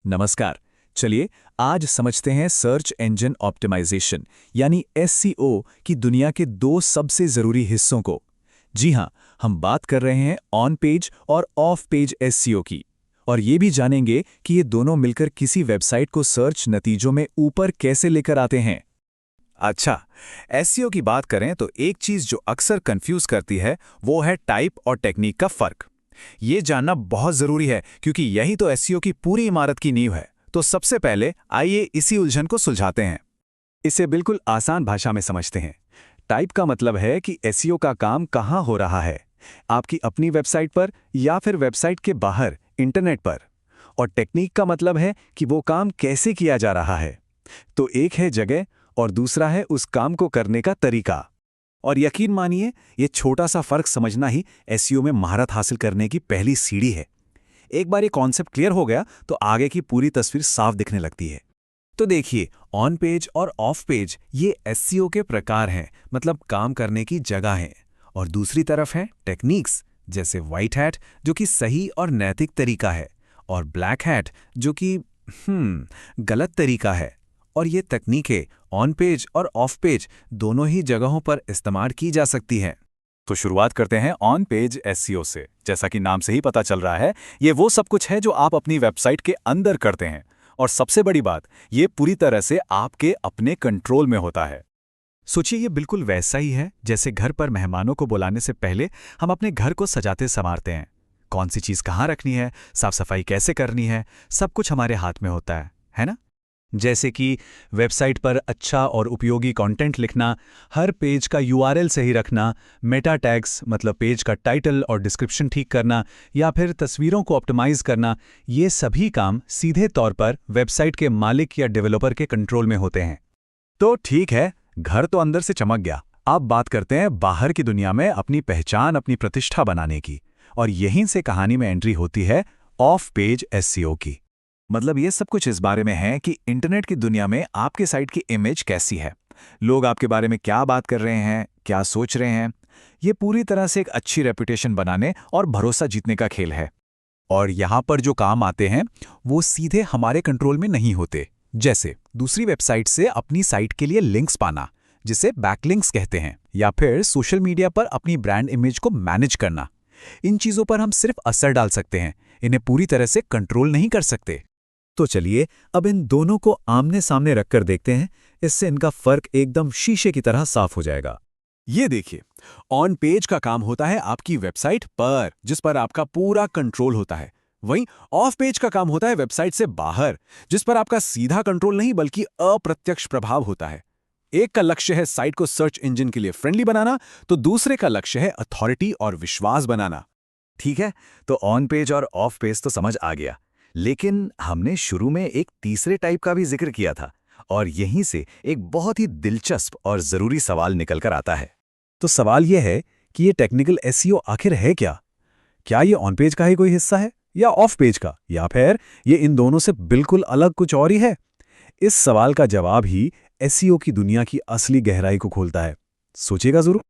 नमस्कार। चलिए आज समझते हैं सर्च इंजन ऑप्टिमाइजेशन यानी एसईओ की दुनिया के दो सबसे जरूरी हिस्सों को। जी हां, हम बात कर रहे हैं ऑन पेज और ऑफ पेज एसईओ की। और ये भी जानेंगे कि ये दोनों मिलकर किसी वेबसाइट को सर्च नतीजों में ऊपर कैसे लेकर आते हैं। अच्छा, एसईओ की बात करें तो एक चीज जो अक्सर कंफ्यूज करती है वो है टाइप और टेक्निक का फर्क। ये जानना बहुत जरूरी है क्योंकि यही तो एसईओ की पूरी इमारत की नींव है। तो सबसे पहले आइए इसी उलझन को सुलझाते हैं। इसे बिल्कुल आसान भाषा में समझते हैं। टाइप का मतलब है कि एसईओ का काम कहाँ हो रहा है, आपकी अपनी वेबसाइट पर या फिर वेबसाइट के बाहर इंटरनेट पर। और टेक्निक का मतलब है कि वो काम कैसे किया जा रहा है। तो एक है जगह और दूसरा है उस काम को करने का तरीका। और यकीन मानिए, ये छोटा सा फर्क समझना ही एसईओ में महारत हासिल करने की पहली सीढ़ी है। एक बार ये कॉन्सेप्ट क्लियर हो गया तो आगे की पूरी तस्वीर साफ दिखने लगती है। तो देखिए, ऑन पेज और ऑफ पेज ये एसईओ के प्रकार हैं, मतलब काम करने की जगह हैं। और दूसरी तरफ है टेक्निक्स, जैसे व्हाइट हैट जो कि सही और नैतिक तरीका है, और ब्लैक हैट जो कि गलत तरीका है। और ये तकनीकें ऑन पेज और ऑफ पेज दोनों ही जगहों पर इस्तेमाल की जा सकती हैं। तो शुरुआत करते हैं ऑन पेज एसईओ से। जैसा कि नाम से ही पता चल रहा है, ये वो सब कुछ है जो आप अपनी वेबसाइट के अंदर करते हैं। और सबसे बड़ी बात, ये पूरी तरह से आपके अपने कंट्रोल में होता है। सोचिए, ये बिल्कुल वैसा ही है जैसे घर पर मेहमानों को बुलाने से पहले हम अपने घर को सजाते संवारते हैं। कौन सी चीज़ कहाँ रखनी है, साफ सफाई कैसे करनी है, सब कुछ हमारे हाथ में होता है ना? जैसे कि वेबसाइट पर अच्छा और उपयोगी कंटेंट लिखना, हर पेज का यूआरएल सही रखना, मेटा टैग्स मतलब पेज का टाइटल और डिस्क्रिप्शन ठीक करना, या फिर तस्वीरों को ऑप्टिमाइज करना, ये सभी काम सीधे तौर पर वेबसाइट के मालिक या डेवलपर के कंट्रोल में होते हैं। तो ठीक है, घर तो अंदर से चमक गया। अब बात करते हैं बाहर की दुनिया में अपनी पहचान, अपनी प्रतिष्ठा बनाने की। और यहीं से कहानी में एंट्री होती है ऑफ पेज एसईओ की। मतलब ये सब कुछ इस बारे में है कि इंटरनेट की दुनिया में आपके साइट की इमेज कैसी है, लोग आपके बारे में क्या बात कर रहे हैं, क्या सोच रहे हैं। ये पूरी तरह से एक अच्छी रेपुटेशन बनाने और भरोसा जीतने का खेल है। और यहाँ पर जो काम आते हैं वो सीधे हमारे कंट्रोल में नहीं होते। जैसे दूसरी वेबसाइट से अपनी साइट के लिए लिंक्स पाना, जिसे बैकलिंक्स कहते हैं, या फिर सोशल मीडिया पर अपनी ब्रांड इमेज को मैनेज करना। इन चीज़ों पर हम सिर्फ असर डाल सकते हैं, इन्हें पूरी तरह से कंट्रोल नहीं कर सकते। तो चलिए अब इन दोनों को आमने सामने रखकर देखते हैं। इससे इनका फर्क एकदम शीशे की तरह साफ हो जाएगा। ये देखिए, ऑन पेज का काम होता है आपकी वेबसाइट पर, जिस पर आपका पूरा कंट्रोल होता है। वहीं ऑफ पेज का काम होता है वेबसाइट से बाहर, जिस पर आपका सीधा कंट्रोल नहीं बल्कि अप्रत्यक्ष प्रभाव होता है। एक का लक्ष्य है साइट को सर्च इंजन के लिए फ्रेंडली बनाना, तो दूसरे का लक्ष्य है अथॉरिटी और विश्वास बनाना। ठीक है, तो ऑन पेज और ऑफ पेज तो समझ आ गया, लेकिन हमने शुरू में एक तीसरे टाइप का भी जिक्र किया था। और यहीं से एक बहुत ही दिलचस्प और जरूरी सवाल निकल कर आता है। तो सवाल यह है कि ये टेक्निकल एसईओ आखिर है क्या? क्या ये ऑन पेज का ही कोई हिस्सा है, या ऑफ पेज का, या फिर ये इन दोनों से बिल्कुल अलग कुछ और ही है? इस सवाल का जवाब ही एसईओ की दुनिया की असली गहराई को खोलता है। सोचिएगा जरूर।